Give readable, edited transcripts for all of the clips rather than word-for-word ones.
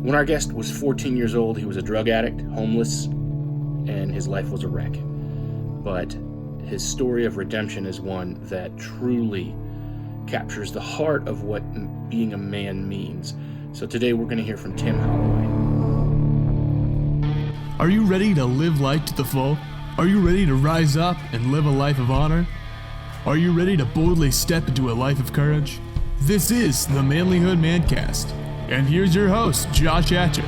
When our guest was 14 years old, he was a drug addict, homeless, and his life was a wreck. But his story of redemption is one that truly captures the heart of what being a man means. So today we're going to hear from Tim Holloway. Are you ready to live life to the full? Are you ready to rise up and live a life of honor? Are you ready to boldly step into a life of courage? This is the Manlihood ManCast. And here's your host, Josh Hatcher.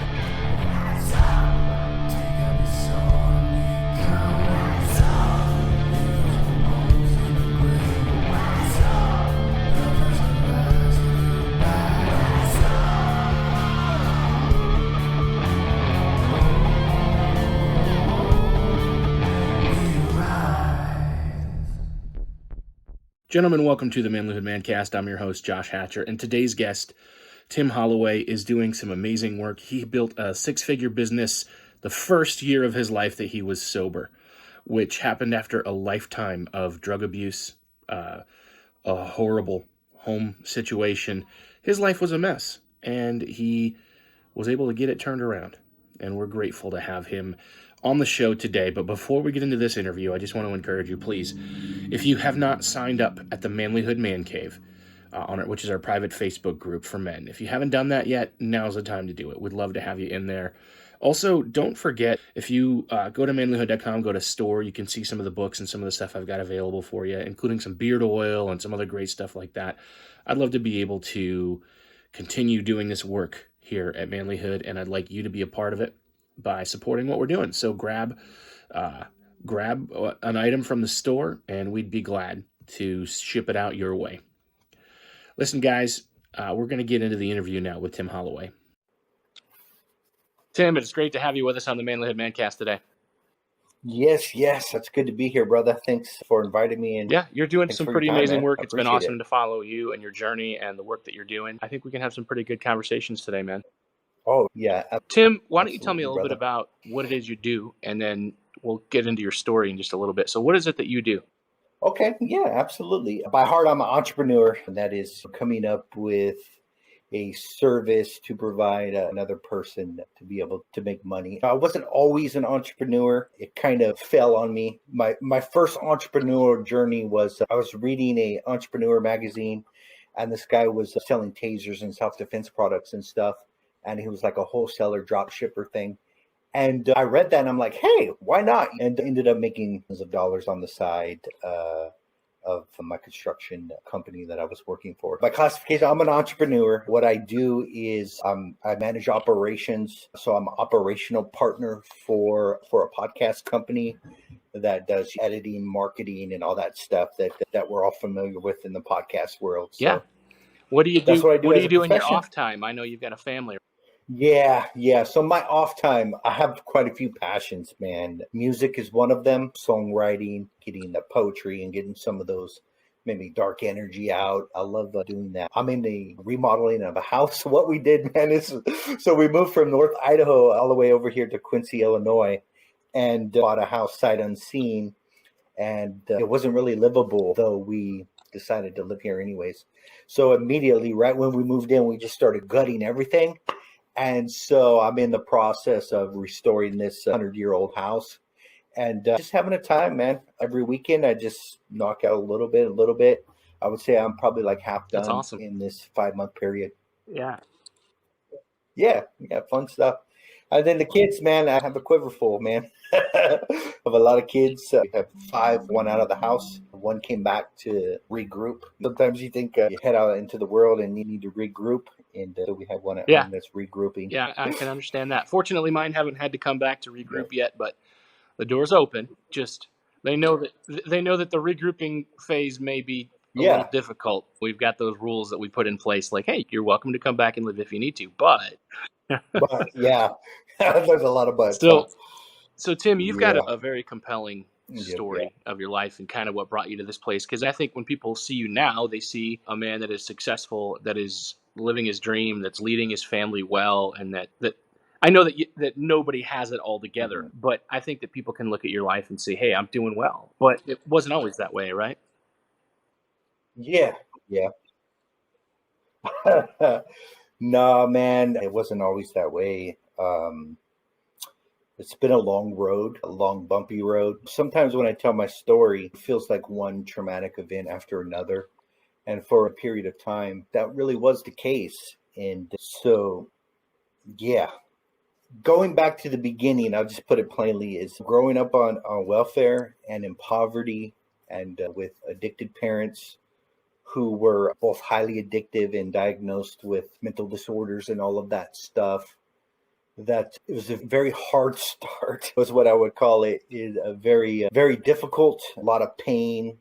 Gentlemen, welcome to the Manlihood ManCast. I'm your host, Josh Hatcher, and today's guest, Tim Holloway, is doing some amazing work. He built a six-figure business the first year of his life that he was sober, which happened after a lifetime of drug abuse, a horrible home situation. His life was a mess, and he was able to get it turned around, and we're grateful to have him on the show today. But before we get into this interview, I just want to encourage you, please, if you have not signed up at the Manlihood Man Cave, which is our private Facebook group for men, if you haven't done that yet, now's the time to do it. We'd love to have you in there. Also, don't forget, if you go to manlihood.com, go to store, you can see some of the books and some of the stuff I've got available for you, including some beard oil and some other great stuff like that. I'd love to be able to continue doing this work here at Manlihood, and I'd like you to be a part of it by supporting what we're doing. So grab an item from the store, and we'd be glad to ship it out your way. Listen, guys, we're going to get into the interview now with Tim Holloway. Tim, it's great to have you with us on the Manlihood ManCast today. Yes, it's good to be here, brother. Thanks for inviting me. And yeah, you're doing some pretty amazing work. It's been awesome to follow you and your journey and the work that you're doing. I think we can have some pretty good conversations today, man. Oh, yeah. Tim, why don't you tell me a little bit about what it is you do, and then we'll get into your story in just a little bit. So what is it that you do? Okay, yeah, absolutely. By heart, I'm an entrepreneur, and that is coming up with a service to provide another person to be able to make money. I wasn't always an entrepreneur. It kind of fell on me. My first entrepreneurial journey was I was reading a entrepreneur magazine, and this guy was selling tasers and self-defense products and stuff. And he was like a wholesaler drop shipper thing. And I read that and I'm like, hey, why not? And ended up making millions of dollars on the side of my construction company that I was working for. By classification, I'm an entrepreneur. What I do is I manage operations. So I'm an operational partner for a podcast company that does editing, marketing, and all that stuff that we're all familiar with in the podcast world. So yeah. What do you do? That's what I do. What do you do in your off time? I know you've got a family. Yeah. So my off time, I have quite a few passions, man. Music is one of them. Songwriting, getting the poetry and getting some of those maybe dark energy out. I love doing that. I'm in the remodeling of a house. What we did, man, is so we moved from North Idaho all the way over here to Quincy, Illinois, and bought a house sight unseen. And it wasn't really livable, though we decided to live here anyways. So immediately, right when we moved in, we just started gutting everything. And so I'm in the process of restoring this 100-year-old house and just having a time, man. Every weekend, I just knock out a little bit. I would say I'm probably like half done. That's awesome. In this 5-month period. Yeah, fun stuff. And then the kids, man, I have a quiver full, man. I have a lot of kids. We have 5, 1 out of the house. 1 came back to regroup. Sometimes you think you head out into the world and you need to regroup. And so we have 1 at home that's regrouping. Yeah, I can understand that. Fortunately, mine haven't had to come back to regroup yet, but the door's open. Just they know that the regrouping phase may be a little difficult. We've got those rules that we put in place, like, hey, you're welcome to come back and live if you need to, but there's a lot of buts. Still, so Tim, you've got a very compelling story of your life and kind of what brought you to this place. Because I think when people see you now, they see a man that is successful, that is living his dream, that's leading his family well, and that I know that nobody has it all together, but I think that people can look at your life and say, hey, I'm doing well. But it wasn't always that way, right? Yeah. No, man, it wasn't always that way. It's been a long road, a long, bumpy road. Sometimes when I tell my story, it feels like one traumatic event after another. And for a period of time, that really was the case. And so, yeah, going back to the beginning, I'll just put it plainly, is growing up on welfare and in poverty and with addicted parents who were both highly addictive and diagnosed with mental disorders and all of that stuff. That it was a very hard start, was what I would call it. Is a very, very difficult, a lot of pain,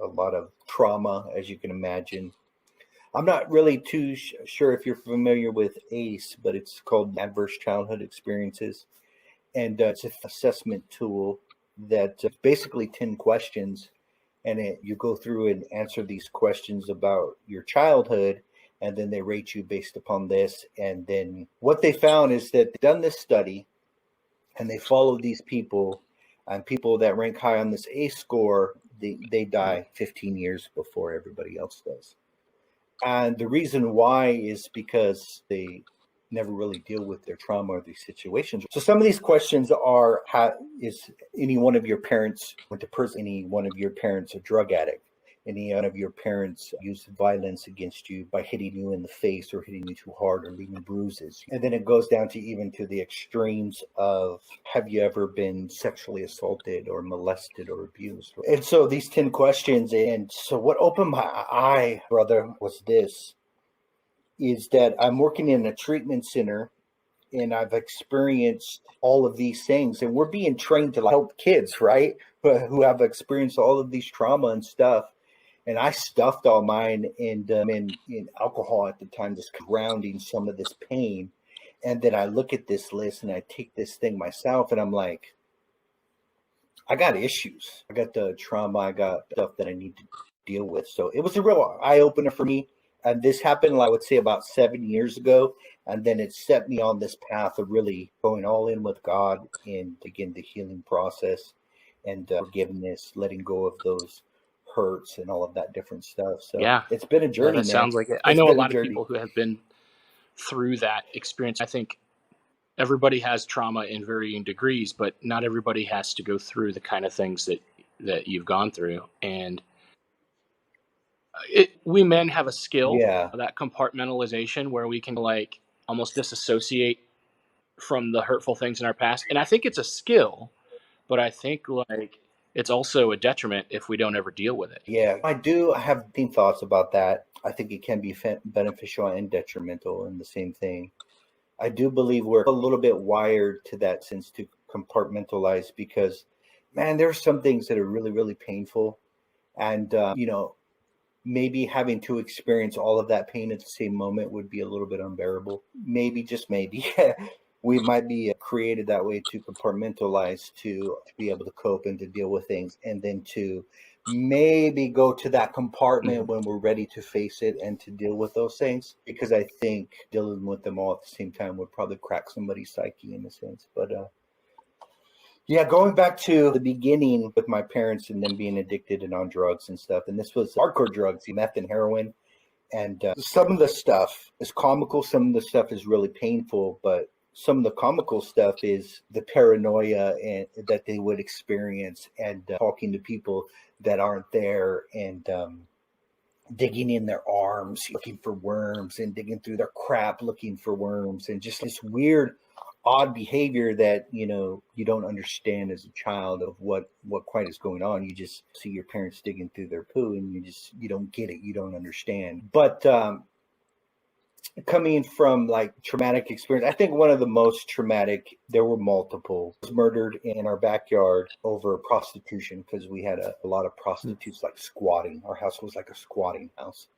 a lot of trauma, as you can imagine. I'm not really too sure if you're familiar with ACE, but it's called Adverse Childhood Experiences. And it's an assessment tool that basically 10 questions. And you go through and answer these questions about your childhood, and then they rate you based upon this. And then what they found is that they've done this study, and they followed these people, and people that rank high on this ACE score, they die 15 years before everybody else does. And the reason why is because they never really deal with their trauma or these situations. So some of these questions are, is any one of your parents went to prison? Any one of your parents a drug addict? Any one of your parents used violence against you by hitting you in the face or hitting you too hard or leaving bruises? And then it goes down to even to the extremes of, have you ever been sexually assaulted or molested or abused? And so these 10 questions. And so what opened my eye, brother, was this, is that I'm working in a treatment center and I've experienced all of these things, and we're being trained to help kids, right? Who have experienced all of these trauma and stuff. And I stuffed all mine in alcohol at the time, just grounding some of this pain. And then I look at this list and I take this thing myself and I'm like, I got issues. I got the trauma. I got stuff that I need to deal with. So it was a real eye opener for me. And this happened, I would say, about 7 years ago. And then it set me on this path of really going all in with God and begin the healing process and forgiveness, letting go of those hurts and all of that different stuff. So Yeah, it's been a journey. That sounds like it. I know a lot of people who have been through that experience. I think everybody has trauma in varying degrees, but not everybody has to go through the kind of things that you've gone through. And we men have a skill, that compartmentalization, where we can like almost disassociate from the hurtful things in our past. And I think it's a skill, but I think like it's also a detriment if we don't ever deal with it. Yeah, I do have deep thoughts about that. I think it can be beneficial and detrimental in the same thing. I do believe we're a little bit wired to that sense to compartmentalize because, man, there are some things that are really, really painful. And, maybe having to experience all of that pain at the same moment would be a little bit unbearable. Maybe, just maybe. We might be created that way to compartmentalize, to be able to cope and to deal with things, and then to maybe go to that compartment when we're ready to face it and to deal with those things. Because I think dealing with them all at the same time would probably crack somebody's psyche in a sense. But yeah, going back to the beginning with my parents and them being addicted and on drugs and stuff. And this was hardcore drugs, meth and heroin. And some of the stuff is comical. Some of the stuff is really painful. But some of the comical stuff is the paranoia and that they would experience and talking to people that aren't there and digging in their arms, looking for worms and digging through their crap, looking for worms, and just this weird, odd behavior that, you don't understand as a child of what quite is going on. You just see your parents digging through their poo and you don't get it. You don't understand. But coming from like traumatic experience, I think one of the most traumatic, there were multiple, was murdered in our backyard over prostitution because we had a lot of prostitutes like squatting. Our house was like a squatting house.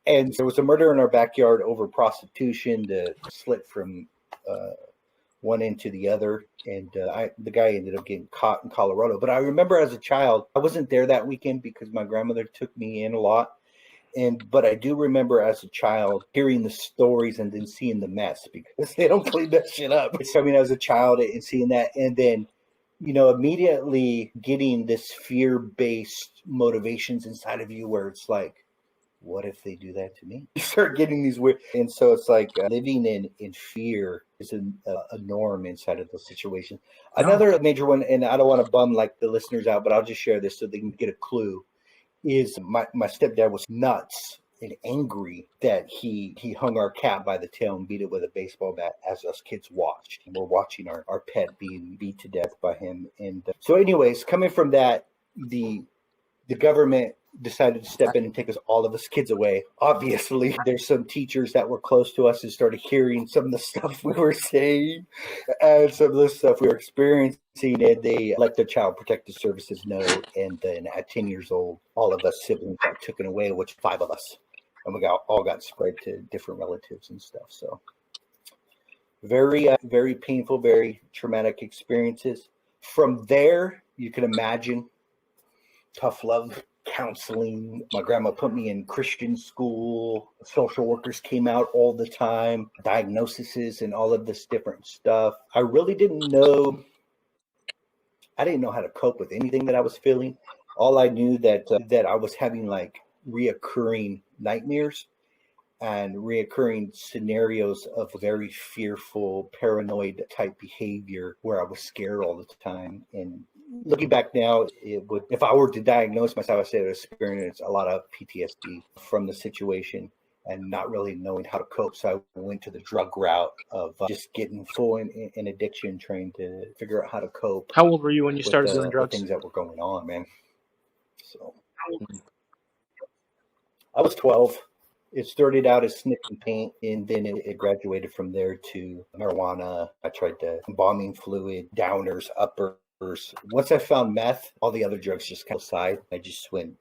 And there was a murder in our backyard over prostitution. The slit from one end to the other. And the guy ended up getting caught in Colorado. But I remember as a child, I wasn't there that weekend because my grandmother took me in a lot. But I do remember as a child hearing the stories and then seeing the mess because they don't clean that shit up. So, as a child and seeing that, and then, immediately getting this fear-based motivations inside of you where it's like, what if they do that to me? You start getting these weird, and so it's like living in fear is a norm inside of those situations. Another major one, and I don't want to bum like the listeners out, but I'll just share this so they can get a clue, is my stepdad was nuts and angry that he hung our cat by the tail and beat it with a baseball bat as us kids watched. And we're watching our pet being beat to death by him. And so anyways, coming from that, the government decided to step in and take all of us kids away. Obviously, there's some teachers that were close to us and started hearing some of the stuff we were saying and some of the stuff we were experiencing. And they let the Child Protective Services know. And then at 10 years old, all of us siblings got taken away, which 5 of us. And we all got spread to different relatives and stuff. So very, very painful, very traumatic experiences. From there, you can imagine tough love, counseling. My grandma put me in Christian school. Social workers came out all the time, diagnoses and all of this different stuff. I really didn't know. I didn't know how to cope with anything that I was feeling. All I knew that I was having like reoccurring nightmares and reoccurring scenarios of very fearful, paranoid type behavior where I was scared all the time. And looking back now, if I were to diagnose myself, I say I experienced a lot of PTSD from the situation and not really knowing how to cope. So I went to the drug route of just getting full in addiction, trying to figure out how to cope. How old were you when you started doing drugs? The things that were going on, man. So I was 12. It started out as sniff and paint, and then it graduated from there to marijuana. I tried the embalming fluid, downers, uppers. Once I found meth, all the other drugs just kind of aside. I just went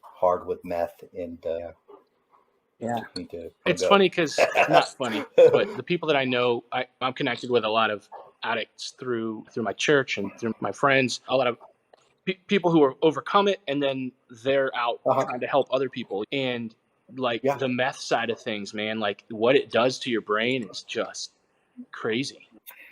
hard with meth, and yeah. It's funny because, not funny, but the people that I know, I'm connected with a lot of addicts through my church and through my friends, a lot of people who are overcome it, and then they're out trying to help other people. And like the meth side of things, man, like what it does to your brain is just crazy.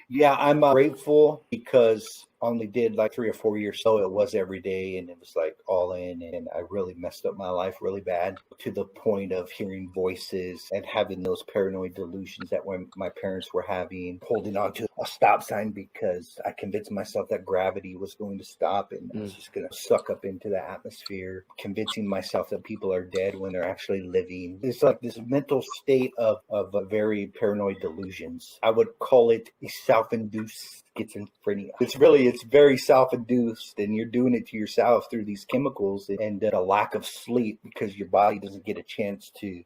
Yeah, I'm grateful because I only did like 3 or 4 years. So it was every day and it was like all in. And I really messed up my life really bad to the point of hearing voices and having those paranoid delusions that when my parents were having, holding on to a stop sign because I convinced myself that gravity was going to stop and I was just going to suck up into the atmosphere, convincing myself that people are dead when they're actually living. It's like this mental state of very paranoid delusions. I would call it a self-induced schizophrenia. It's very self-induced, and you're doing it to yourself through these chemicals and a lack of sleep because your body doesn't get a chance to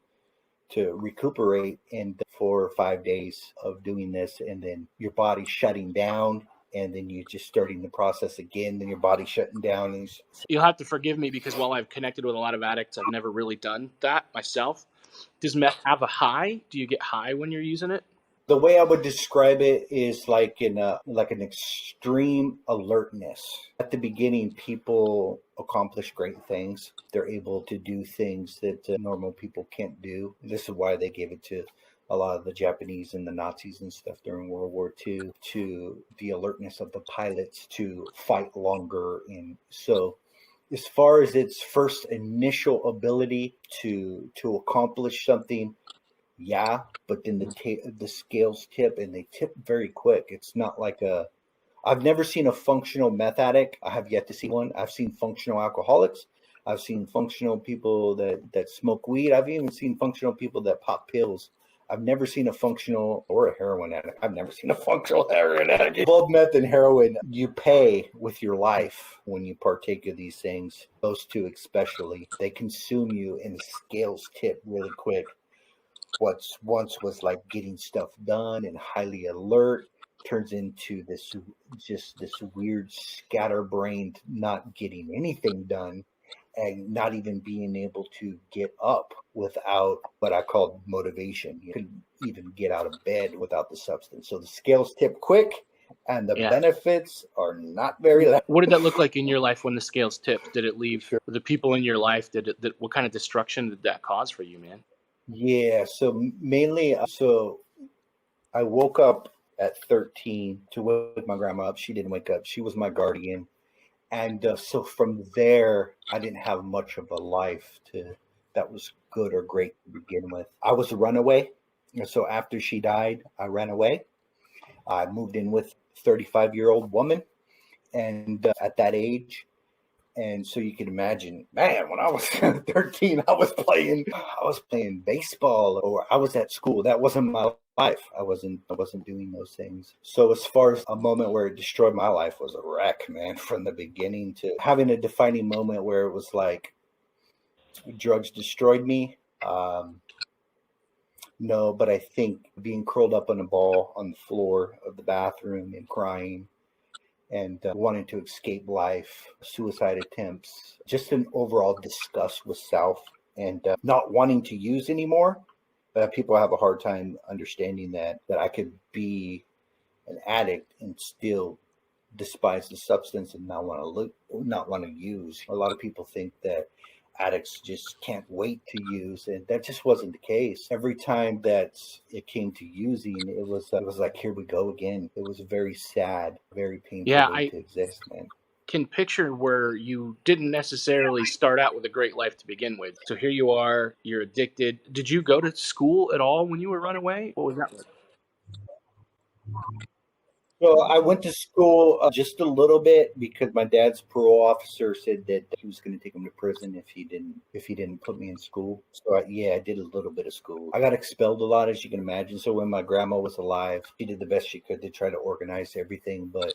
recuperate in 4 or 5 days of doing this, and then your body's shutting down, and then you're just starting the process again, then your body's shutting down. And you'll have to forgive me because while I've connected with a lot of addicts, I've never really done that myself. Does meth have a high? Do you get high when you're using it? The way I would describe it is like an extreme alertness. At the beginning, people accomplish great things. They're able to do things that normal people can't do. This is why they gave it to a lot of the Japanese and the Nazis and stuff during World War II, to the alertness of the pilots to fight longer. And so as far as its first initial ability to accomplish something, yeah, but then the scales tip, and they tip very quick. It's not like I've never seen a functional meth addict. I have yet to see one. I've seen functional alcoholics. I've seen functional people that smoke weed. I've even seen functional people that pop pills. I've never seen a functional or a heroin addict. I've never seen a functional heroin addict. Both meth and heroin, you pay with your life when you partake of these things. Those two especially, they consume you, and the scales tip really quick. What once was like getting stuff done and highly alert turns into this weird scatterbrained, not getting anything done and not even being able to get up without what I call motivation. You couldn't even get out of bed without the substance. So the scales tip quick and the benefits are not very loud. What did that look like in your life when the scales tipped? Did it leave the people in your life? What kind of destruction did that cause for you, man? Yeah, so mainly, so I woke up at 13 to wake my grandma up. She didn't wake up. She was my guardian. And so from there, I didn't have much of a life to that was good or great to begin with. I was a runaway. So after she died, I ran away. I moved in with a 35-year-old woman. And at that age, and so you can imagine, man, when I was 13, I was playing baseball, or I was at school. That wasn't my life. I wasn't doing those things. So as far as a moment where it destroyed my life was a wreck, man, from the beginning to having a defining moment where it was like drugs destroyed me. No, but I think being curled up on a ball on the floor of the bathroom and crying and wanting to escape life, suicide attempts, just an overall disgust with self and not wanting to use anymore. People have a hard time understanding that I could be an addict and still despise the substance and not want to use. A lot of people think that addicts just can't wait to use, and that just wasn't the case. Every time that it came to using, it was like, here we go again. It was a very sad, very painful way to exist, man. Can picture where you didn't necessarily start out with a great life to begin with. So here you are, you're addicted. Did you go to school at all when you were runaway? What was that like? So I went to school just a little bit because my dad's parole officer said that he was going to take him to prison if he didn't put me in school. So I did a little bit of school. I got expelled a lot, as you can imagine. So when my grandma was alive, she did the best she could to try to organize everything. But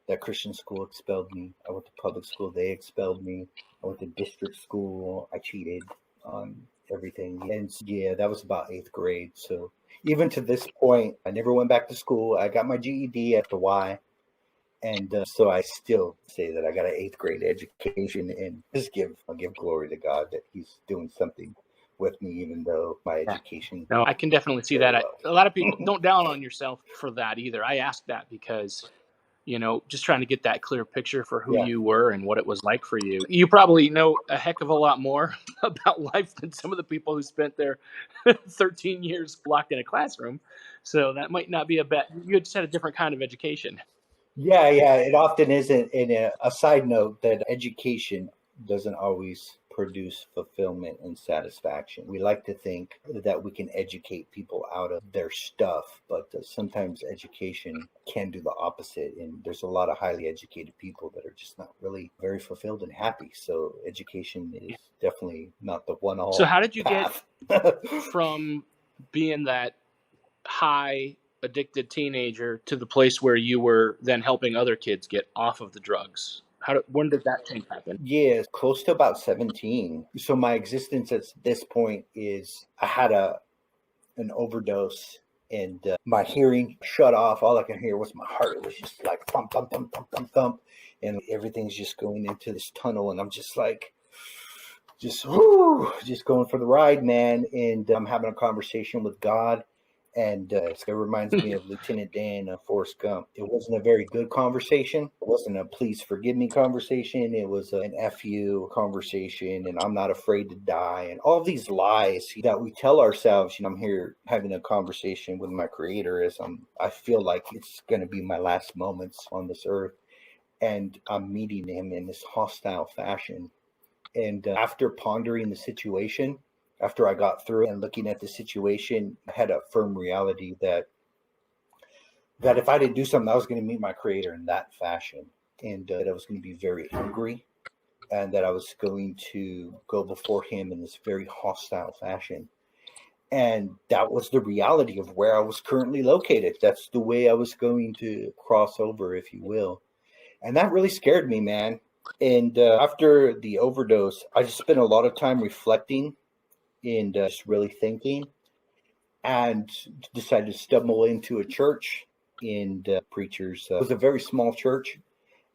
that Christian school expelled me. I went to public school. They expelled me. I went to district school. I cheated on everything. And that was about 8th grade. So even to this point, I never went back to school. I got my GED at the Y. And so I still say that I got an 8th grade education, and I'll give glory to God that he's doing something with me, even though my education. No, I can definitely see that. A lot of people don't down on yourself for that either. I ask that because, just trying to get that clear picture for who you were and what it was like for you. You probably know a heck of a lot more about life than some of the people who spent their 13 years locked in a classroom. So that might not be you just had a different kind of education. Yeah, it often isn't. And a side note that education doesn't always produce fulfillment and satisfaction. We like to think that we can educate people out of their stuff, but sometimes education can do the opposite. And there's a lot of highly educated people that are just not really very fulfilled and happy. So education is definitely not the one-all. So how did you get from being that high addicted teenager to the place where you were then helping other kids get off of the drugs? When did that change happen? Yeah, close to about 17. So my existence at this point is I had an overdose and my hearing shut off. All I can hear was my heart. It was just like thump, thump, thump, thump, thump, thump. And everything's just going into this tunnel. And I'm just like, just going for the ride, man. And I'm having a conversation with God. And it reminds me of Lieutenant Dan of Forrest Gump. It wasn't a very good conversation. It wasn't a please forgive me conversation. It was an F you conversation, and I'm not afraid to die. And all these lies that we tell ourselves. I'm here having a conversation with my Creator as I feel like it's going to be my last moments on this earth. And I'm meeting him in this hostile fashion. And after pondering the situation, after I got through and looking at the situation, I had a firm reality that if I didn't do something, I was going to meet my Creator in that fashion, and that I was going to be very angry, and that I was going to go before him in this very hostile fashion. And that was the reality of where I was currently located. That's the way I was going to cross over, if you will. And that really scared me, man. And after the overdose, I just spent a lot of time reflecting and just really thinking, and decided to stumble into a church. And preachers, it was a very small church,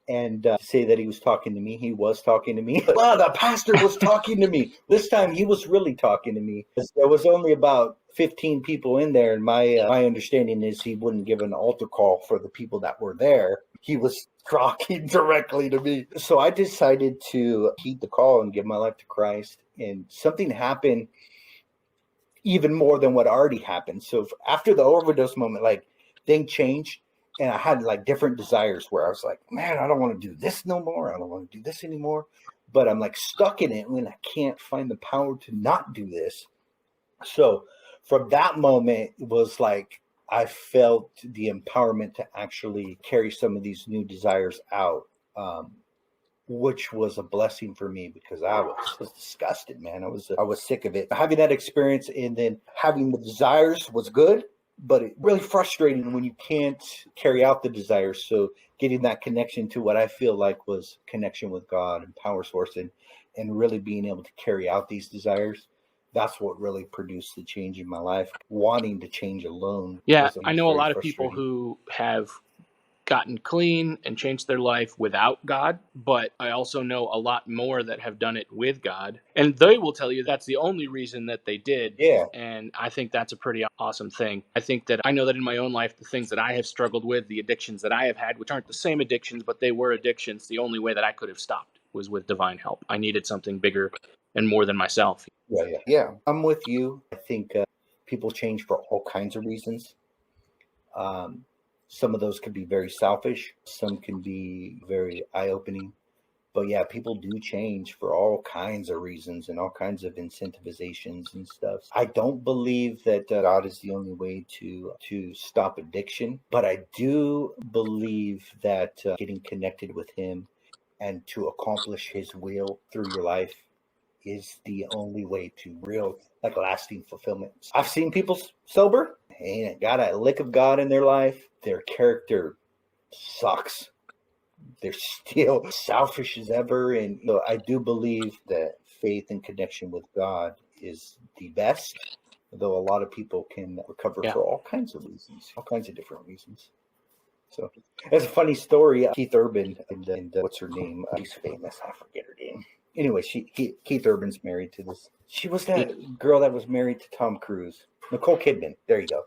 and say that he was talking to me. He was talking to me. Wow, the pastor was talking to me. This time he was really talking to me. There was only about 15 people in there, and my understanding is he wouldn't give an altar call for the people that were there. He was talking directly to me. So I decided to heed the call and give my life to Christ. And something happened even more than what already happened. So after the overdose moment, like, thing changed, and I had like different desires where I was like, man, I don't want to do this no more. I don't want to do this anymore. but I'm like stuck in it when I can't find the power to not do this. So from that moment, it was like I felt the empowerment to actually carry some of these new desires out, which was a blessing for me because I was disgusted, man. I was sick of it. Having that experience and then having the desires was good, but it really frustrating when you can't carry out the desires. So getting that connection to what I feel like was connection with God and power source and really being able to carry out these desires. That's what really produced the change in my life. Wanting to change alone. Yeah, I know a lot of people who have gotten clean and changed their life without God, but I also know a lot more that have done it with God. And they will tell you that's the only reason that they did. Yeah. And I think that's a pretty awesome thing. I think that I know that in my own life, the things that I have struggled with, the addictions that I have had, which aren't the same addictions, but they were addictions, the only way that I could have stopped was with divine help. I needed something bigger and more than myself. Yeah. I'm with you. I think people change for all kinds of reasons. Some of those can be very selfish. Some can be very eye-opening. But yeah, people do change for all kinds of reasons and all kinds of incentivizations and stuff. I don't believe that God is the only way to stop addiction, but I do believe that getting connected with Him and to accomplish His will through your life is the only way to real, like, lasting fulfillment. I've seen people sober, ain't got a lick of God in their life. Their character sucks. They're still selfish as ever. And I do believe that faith and connection with God is the best, though a lot of people can recover for all kinds of reasons, all kinds of different reasons. So it's a funny story. Keith Urban and what's her name? She's famous. I forget her name. Anyway, Keith Urban's married to this. She was that girl that was married to Tom Cruise. Nicole Kidman. There you go.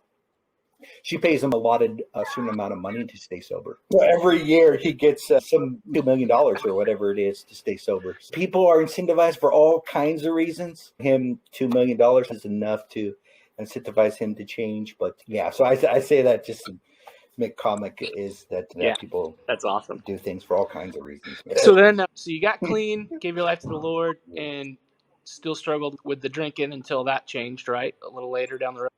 She pays him a certain amount of money to stay sober. So every year he gets some $2 million or whatever it is to stay sober. People are incentivized for all kinds of reasons. Him, $2 million is enough to incentivize him to change. But yeah, so I say that just to make comic is that people that's awesome. Do things for all kinds of reasons. So then, so you got clean, gave your life to the Lord, and still struggled with the drinking until that changed, right? A little later down the road.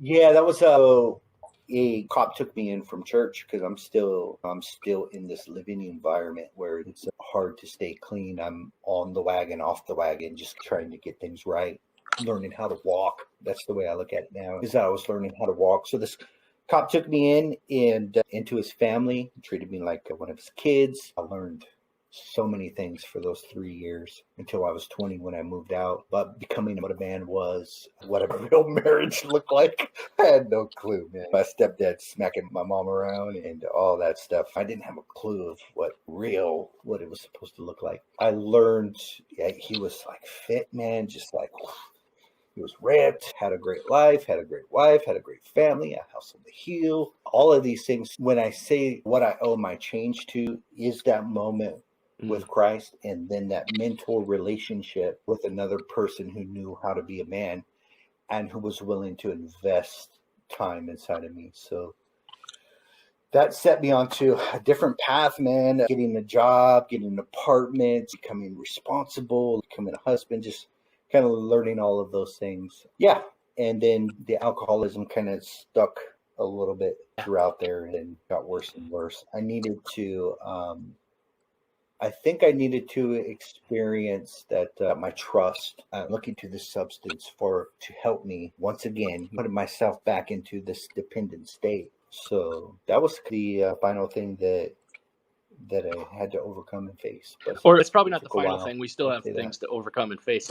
Yeah, that was a cop took me in from church because I'm still in this living environment where it's hard to stay clean. I'm on the wagon, off the wagon, just trying to get things right, learning how to walk. That's the way I look at it now. Is I was learning how to walk. So this cop took me in and into his family, treated me like one of his kids. I learned so many things for those 3 years until I was 20 when I moved out. But becoming what a man was, what a real marriage looked like, I had no clue, man. My stepdad smacking my mom around and all that stuff. I didn't have a clue of what it was supposed to look like. I learned he was like fit, man, just like he was ripped, had a great life, had a great wife, had a great family, a house on the hill, all of these things. When I say what I owe my change to is that moment with Christ and then that mentor relationship with another person who knew how to be a man and who was willing to invest time inside of me. So that set me onto a different path, man. Getting a job, getting an apartment, becoming responsible, becoming a husband, just kind of learning all of those things. Yeah. And then the alcoholism kind of stuck a little bit throughout there and got worse and worse. I think I needed to experience that my trust, looking to this substance to help me once again, putting myself back into this dependent state. So that was the final thing that I had to overcome and face. Or it's probably not the final thing. We still have things to overcome and face.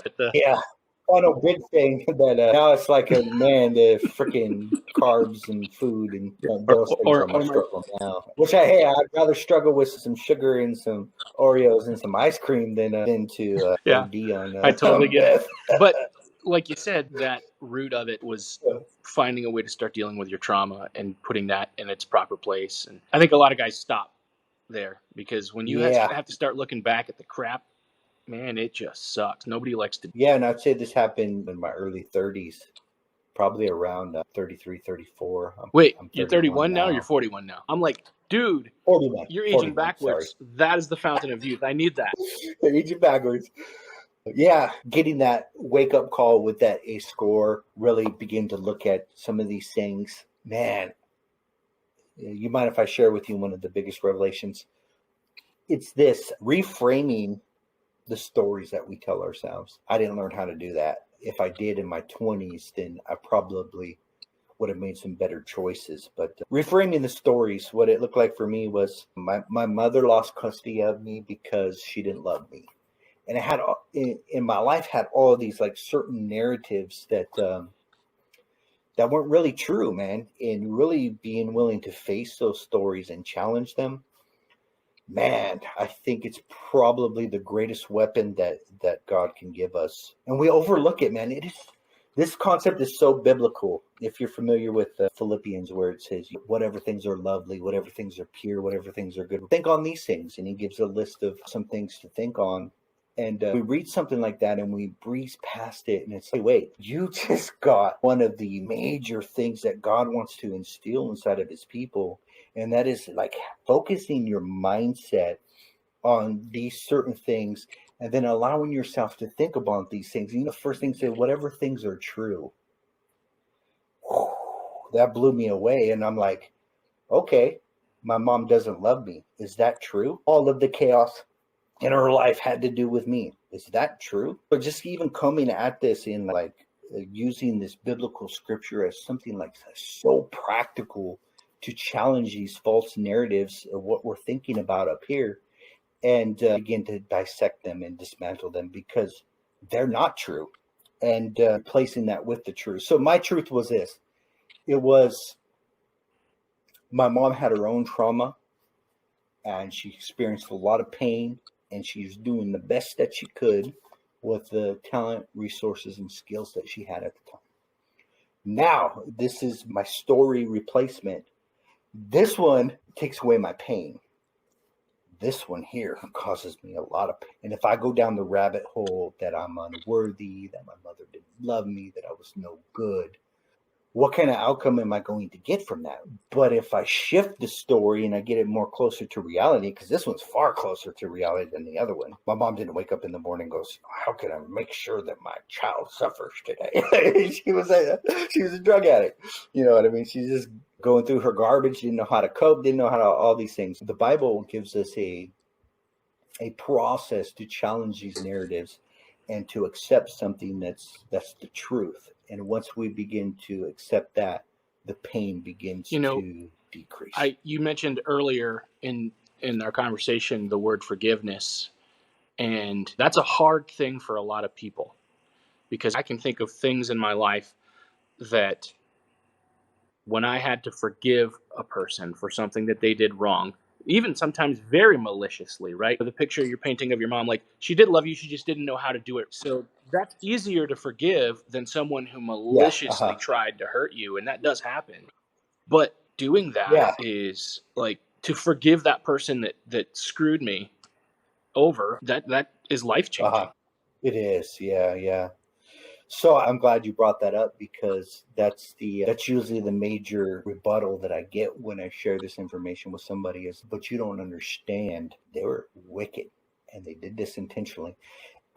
Final big thing that now it's like the freaking carbs and food and those things I'm struggling now. Which I'd rather struggle with some sugar and some Oreos and some ice cream than to OD on. I totally get it. But like you said, that root of it was finding a way to start dealing with your trauma and putting that in its proper place. And I think a lot of guys stop there because when you have to start looking back at the crap, man, it just sucks. Nobody likes to. Yeah, and I'd say this happened in my early 30s. probably around 33, 34. Wait, I'm you're 31 31 now or you're now. 41 now? I'm like, dude, 41, you're aging 41, sorry. backwards. That is the fountain of youth. I need that. They're aging backwards. Yeah, getting that wake up call with that A score, really begin to look at some of these things. Man, you mind if I share with you one of the biggest revelations? It's this reframing the stories that we tell ourselves. I didn't learn how to do that. If I did in my 20s, then I probably would have made some better choices. But reframing the stories, what it looked like for me was my mother lost custody of me because she didn't love me. And it had in my life had all of these like certain narratives that weren't really true, man. And really being willing to face those stories and challenge them, man, I think it's probably the greatest weapon that God can give us. And we overlook it, man. This concept is so biblical. If you're familiar with Philippians, where it says, whatever things are lovely, whatever things are pure, whatever things are good, think on these things. And he gives a list of some things to think on. And we read something like that and we breeze past it. And it's like, wait, you just got one of the major things that God wants to instill inside of his people. And that is like focusing your mindset on these certain things and then allowing yourself to think about these things. You know, first thing say, whatever things are true. Whew, that blew me away. And I'm like, okay, my mom doesn't love me. Is that true? All of the chaos in her life had to do with me. Is that true? But just even coming at this in like using this biblical scripture as something like so practical to challenge these false narratives of what we're thinking about up here and begin to dissect them and dismantle them because they're not true, and placing that with the truth. So my truth was this. It was my mom had her own trauma and she experienced a lot of pain, and she's doing the best that she could with the talent, resources, and skills that she had at the time. Now, this is my story replacement. This one takes away my pain. This one here causes me a lot of pain. And if I go down the rabbit hole that I'm unworthy, that my mother didn't love me, that I was no good, what kind of outcome am I going to get from that? But if I shift the story and I get it more closer to reality, because this one's far closer to reality than the other one. My mom didn't wake up in the morning and goes, how can I make sure that my child suffers today? She was a drug addict. You know what I mean? She's just going through her garbage, didn't know how to cope, didn't know how to all these things. The Bible gives us a process to challenge these narratives and to accept something that's the truth. And once we begin to accept that, the pain begins to decrease. You mentioned earlier in our conversation the word forgiveness, and that's a hard thing for a lot of people because I can think of things in my life that when I had to forgive a person for something that they did wrong, even sometimes very maliciously, right? The picture you're painting of your mom, like she did love you, she just didn't know how to do it. So that's easier to forgive than someone who maliciously tried to hurt you. And that does happen. But doing that is like to forgive that person that screwed me over, that is life-changing. It is. Yeah. So I'm glad you brought that up because that's usually the major rebuttal that I get when I share this information with somebody is, but you don't understand. They were wicked and they did this intentionally.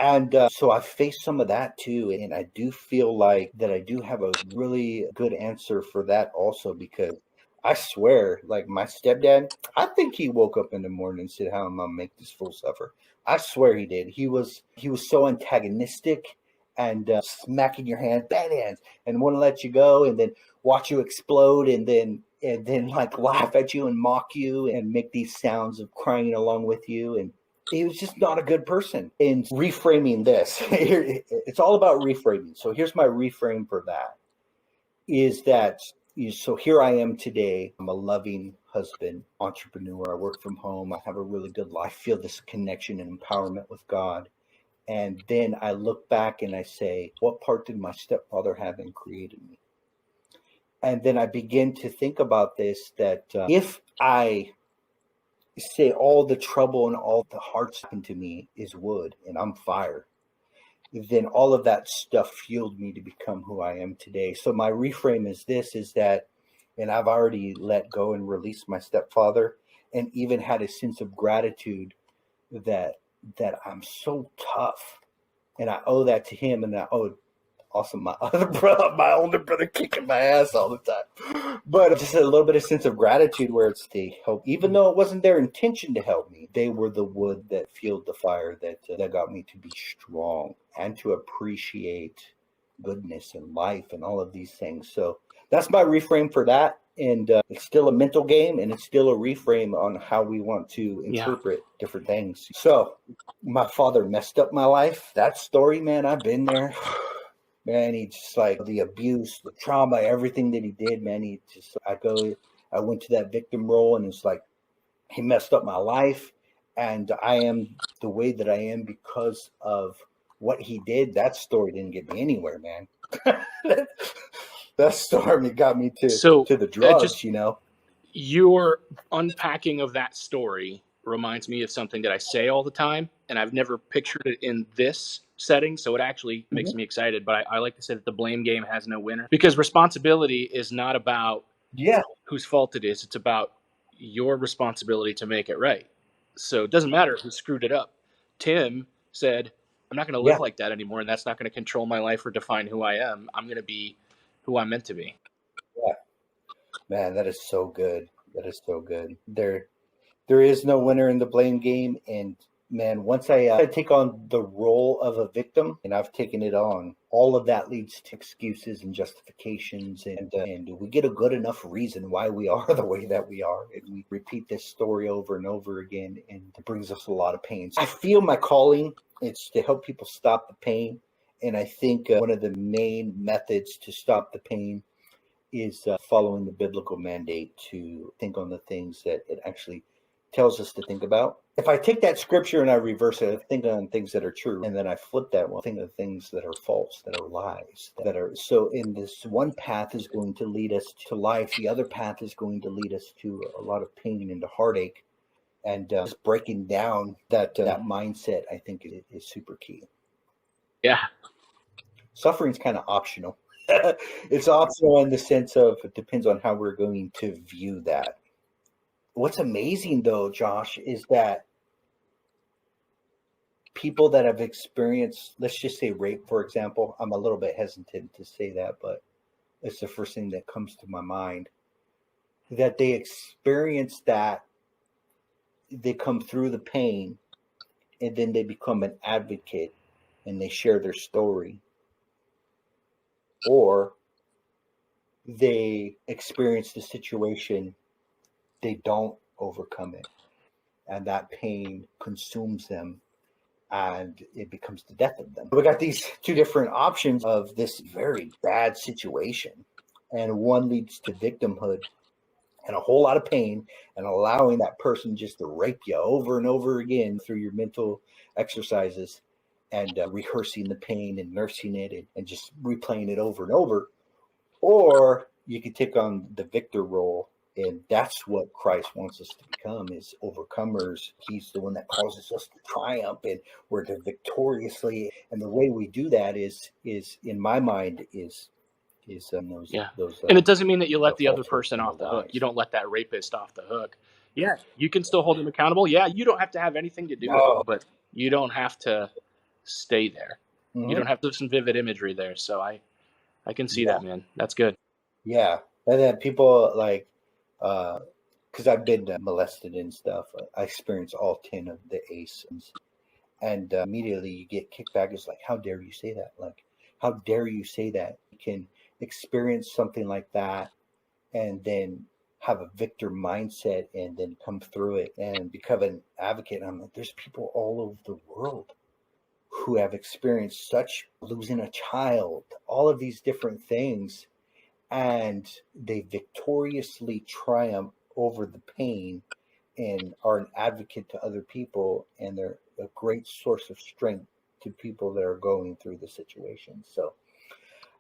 And so I faced some of that too. And I do feel like that I do have a really good answer for that also, because I swear, like my stepdad, I think he woke up in the morning and said, how am I going to make this fool suffer? I swear he did. He was so antagonistic and smacking your hand, bad hands, and wouldn't let you go, and then watch you explode, and then like laugh at you and mock you and make these sounds of crying along with you. And he was just not a good person. And reframing this, it's all about reframing. So here's my reframe for that, is that, so here I am today. I'm a loving husband, entrepreneur. I work from home. I have a really good life. I feel this connection and empowerment with God. And then I look back and I say, what part did my stepfather have in creating me? And then I begin to think about this, that if I say all the trouble and all the hearts happened to me is wood and I'm fire, then all of that stuff fueled me to become who I am today. So my reframe is this, is that, and I've already let go and released my stepfather, and even had a sense of gratitude that I'm so tough, and I owe that to him, and I owe also my other brother, my older brother, kicking my ass all the time. But just a little bit of sense of gratitude where it's the help, even though it wasn't their intention to help me. They were the wood that fueled the fire that got me to be strong and to appreciate goodness and life and all of these things. So that's my reframe for that. And it's still a mental game, and it's still a reframe on how we want to interpret different things. So my father messed up my life. That story, man, I've been there. Man, he just like the abuse, the trauma, everything that he did, man. I went to that victim role, and it's like he messed up my life, and I am the way that I am because of what he did. That story didn't get me anywhere, man. That story got me to the drugs, Your unpacking of that story reminds me of something that I say all the time, and I've never pictured it in this setting, so it actually makes me excited. But I like to say that the blame game has no winner, because responsibility is not about whose fault it is. It's about your responsibility to make it right. So it doesn't matter who screwed it up. Tim said, I'm not going to live like that anymore, and that's not going to control my life or define who I am. I'm going to be who I'm meant to be. Yeah. Man, that is so good. That is so good. There is no winner in the blame game. And man, once I take on the role of a victim, and I've taken it on, all of that leads to excuses and justifications. And we get a good enough reason why we are the way that we are. And we repeat this story over and over again, and it brings us a lot of pain. I feel my calling, it's to help people stop the pain. And I think one of the main methods to stop the pain is following the biblical mandate to think on the things that it actually tells us to think about. If I take that scripture and I reverse it, I think on things that are true, and then I flip that one, think of things that are false, that are lies, that are so. In this one path is going to lead us to life. The other path is going to lead us to a lot of pain and to heartache. And just breaking down that mindset, I think, is super key. Yeah. Suffering's kind of optional. It's optional in the sense of it depends on how we're going to view that. What's amazing, though, Josh, is that people that have experienced, let's just say rape, for example, I'm a little bit hesitant to say that, but it's the first thing that comes to my mind, that they experience that, they come through the pain, and then they become an advocate and they share their story. Or they experience the situation, they don't overcome it, and that pain consumes them, and it becomes the death of them. We got these two different options of this very bad situation, and one leads to victimhood and a whole lot of pain, and allowing that person just to rape you over and over again through your mental exercises, and rehearsing the pain and nursing it and just replaying it over and over. Or you could take on the victor role, and that's what Christ wants us to become, is overcomers. He's the one that causes us to triumph, and we're to victoriously. And the way we do that is in my mind, is those. And it doesn't mean that you let the other person off the hook. You don't let that rapist off the hook. Yeah, you can still hold him accountable. Yeah, you don't have to have anything to do with it, but you don't have to stay there. You don't have to have some vivid imagery there. So I can see that, man. That's good. Yeah. And then people like, because I've been molested and stuff, I experienced all 10 of the ACEs. And immediately you get kickback. It's like, how dare you say that? Like, how dare you say that? You can experience something like that and then have a victor mindset and then come through it and become an advocate. And I'm like, there's people all over the world who have experienced such, losing a child, all of these different things, and they victoriously triumph over the pain and are an advocate to other people, and they're a great source of strength to people that are going through the situation. So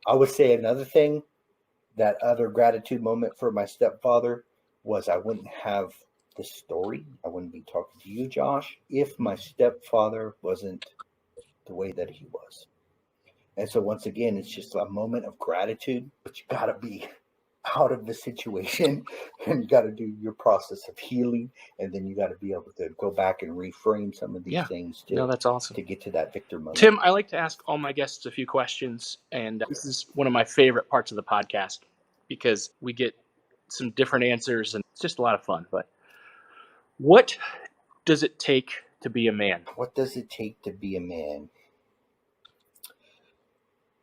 I would say another thing, that other gratitude moment for my stepfather was I wouldn't have this story. I wouldn't be talking to you, Josh, if my stepfather wasn't the way that he was. And so once again, it's just a moment of gratitude, but you got to be out of the situation and you got to do your process of healing. And then you got to be able to go back and reframe some of these things that's awesome. to get to that victor moment. Tim, I like to ask all my guests a few questions, and this is one of my favorite parts of the podcast because we get some different answers and it's just a lot of fun. But what does it take to be a man? What does it take to be a man?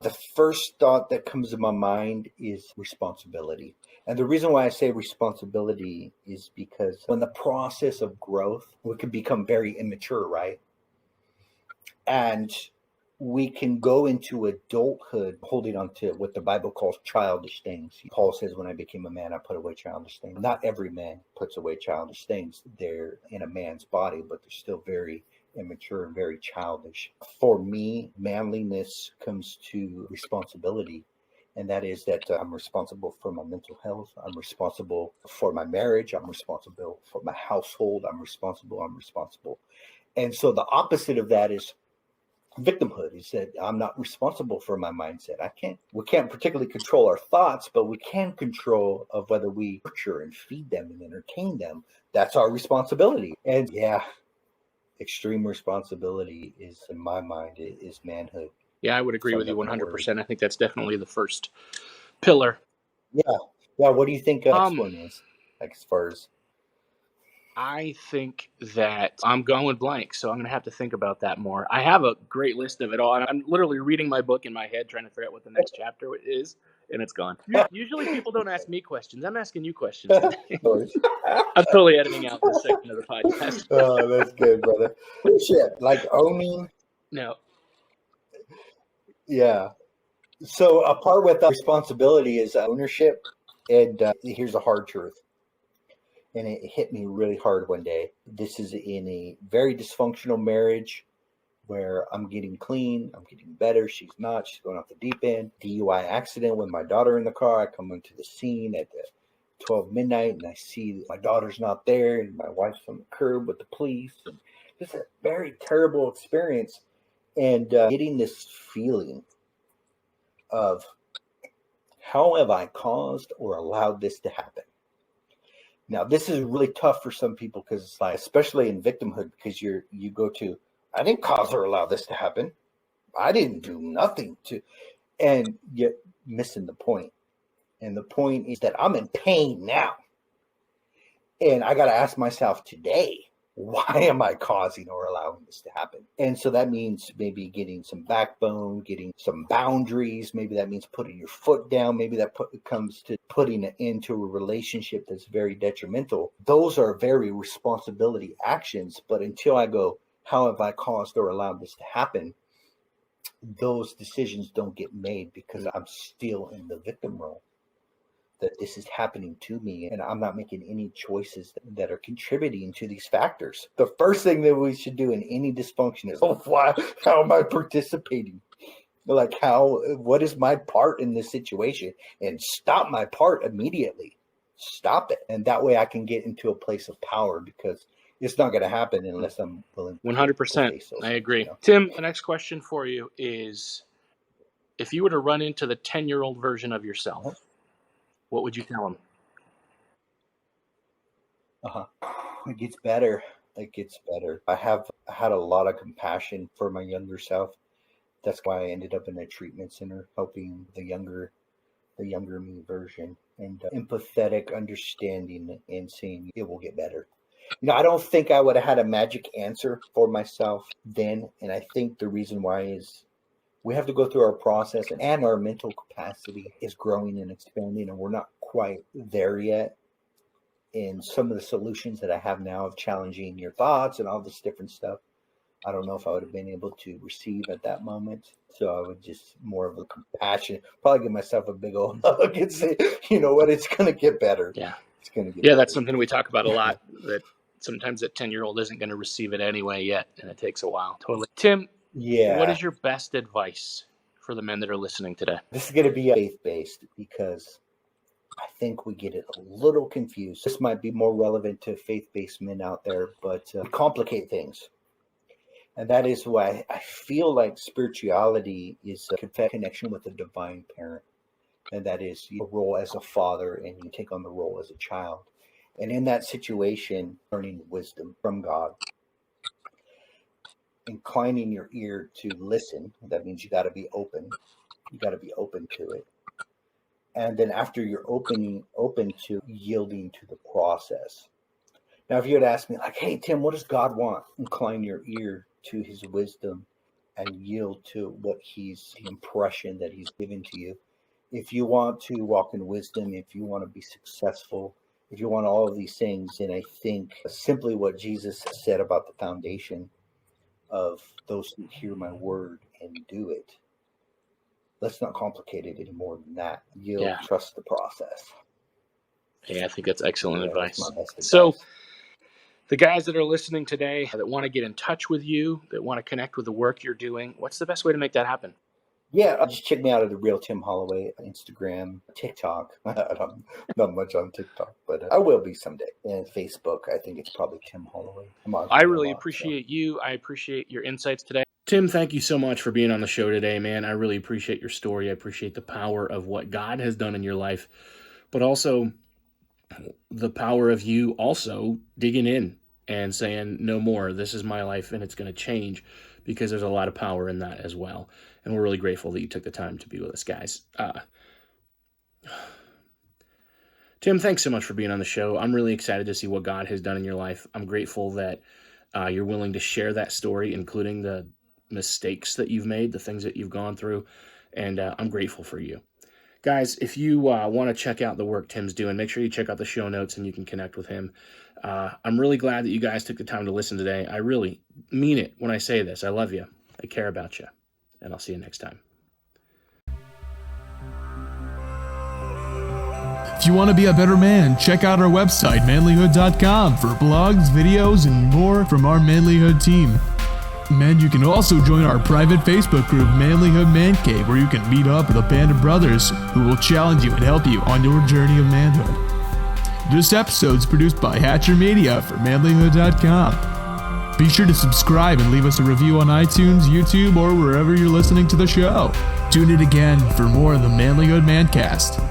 The first thought that comes to my mind is responsibility. And the reason why I say responsibility is because in the process of growth, we can become very immature, right? And we can go into adulthood holding on to what the Bible calls childish things. Paul says, when I became a man, I put away childish things. Not every man puts away childish things. They're in a man's body, but they're still very immature and very childish. For me, manliness comes to responsibility. And that is that I'm responsible for my mental health. I'm responsible for my marriage. I'm responsible for my household. I'm responsible. And so the opposite of that is victimhood, is that I'm not responsible for my mindset. We can't particularly control our thoughts, but we can control of whether we nurture and feed them and entertain them. That's our responsibility. And extreme responsibility is, in my mind, is manhood. Yeah, I would agree with you 100%. I think that's definitely the first pillar. Yeah. What do you think the next one is? Like, as far as, I think that I'm going blank, so I'm going to have to think about that more. I have a great list of it all, and I'm literally reading my book in my head, trying to figure out what the next chapter is, and it's gone. Usually people don't ask me questions. I'm asking you questions today. I'm totally editing out this section of the podcast. Oh, that's good, brother. Shit, like owning. No. Yeah. So a part with responsibility is ownership. And here's a hard truth. And it hit me really hard one day. This is in a very dysfunctional marriage where I'm getting clean. I'm getting better. She's not. She's going off the deep end. DUI accident with my daughter in the car. I come into the scene at 12 midnight and I see my daughter's not there and my wife's on the curb with the police. And it's a very terrible experience. And getting this feeling of how have I caused or allowed this to happen? Now, this is really tough for some people because it's like, especially in victimhood, because you go to, I didn't cause or allow this to happen. I didn't do nothing to, and you're missing the point. And the point is that I'm in pain now. And I got to ask myself today, why am I causing or allowing this to happen? And so that means maybe getting some backbone, getting some boundaries. Maybe that means putting your foot down. Maybe that comes to putting it into a relationship that's very detrimental. Those are very responsibility actions. But until I go, how have I caused or allowed this to happen? Those decisions don't get made because I'm still in the victim role. That this is happening to me and I'm not making any choices that are contributing to these factors. The first thing that we should do in any dysfunction is, how am I participating? Like what is my part in this situation? And stop my part immediately. Stop it. And that way I can get into a place of power because it's not going to happen unless I'm willing. 100%. I agree. You know? Tim, the next question for you is, if you were to run into the 10-year-old version of yourself, what would you tell him? It gets better. I have had a lot of compassion for my younger self. That's why I ended up in a treatment center, helping the younger me version, and empathetic understanding and saying it will get better. I don't think I would have had a magic answer for myself then. And I think the reason why is we have to go through our process, and our mental capacity is growing and expanding, and we're not quite there yet. And some of the solutions that I have now of challenging your thoughts and all this different stuff, I don't know if I would have been able to receive at that moment. So I would just more of a compassion, probably give myself a big old hug and say, you know what, it's going to get better. Yeah. It's going to get better. That's something we talk about a lot, that sometimes that 10-year-old isn't going to receive it anyway yet, and it takes a while. Totally. Tim, what is your best advice for the men that are listening today? This is going to be faith-based because I think we get it a little confused. This might be more relevant to faith-based men out there, but complicate things. And that is why I feel like spirituality is a connection with the divine parent. And that is your role as a father, and you take on the role as a child. And in that situation, learning wisdom from God, inclining your ear to listen. That means you got to be open. You got to be open to it. And then after you're open to yielding to the process. Now, if you had asked me like, hey, Tim, what does God want? Incline your ear to his wisdom and yield to the impression that he's given to you. If you want to walk in wisdom, if you want to be successful, if you want all of these things, then I think simply what Jesus said about the foundation of those who hear my word and do it. Let's not complicate it any more than that. You'll trust the process. Yeah, I think that's excellent advice. So the guys that are listening today that want to get in touch with you, that want to connect with the work you're doing, what's the best way to make that happen? Yeah, just check me out at The Real Tim Holloway, Instagram, TikTok. I'm not much on TikTok, but I will be someday. And Facebook, I think it's probably Tim Holloway. I really appreciate you. I appreciate your insights today. Tim, thank you so much for being on the show today, man. I really appreciate your story. I appreciate the power of what God has done in your life, but also the power of you also digging in and saying, no more, this is my life and it's going to change, because there's a lot of power in that as well. And we're really grateful that you took the time to be with us, guys. Tim, thanks so much for being on the show. I'm really excited to see what God has done in your life. I'm grateful that you're willing to share that story, including the mistakes that you've made, the things that you've gone through. And I'm grateful for you. Guys, if you want to check out the work Tim's doing, make sure you check out the show notes and you can connect with him. I'm really glad that you guys took the time to listen today. I really mean it when I say this. I love you. I care about you. And I'll see you next time. If you want to be a better man, check out our website, manlihood.com, for blogs, videos, and more from our Manlihood team. And you can also join our private Facebook group, Manlihood ManCast, where you can meet up with a band of brothers who will challenge you and help you on your journey of manhood. This episode is produced by Hatcher Media for manlihood.com. Be sure to subscribe and leave us a review on iTunes, YouTube, or wherever you're listening to the show. Tune in again for more of the Manlihood ManCast.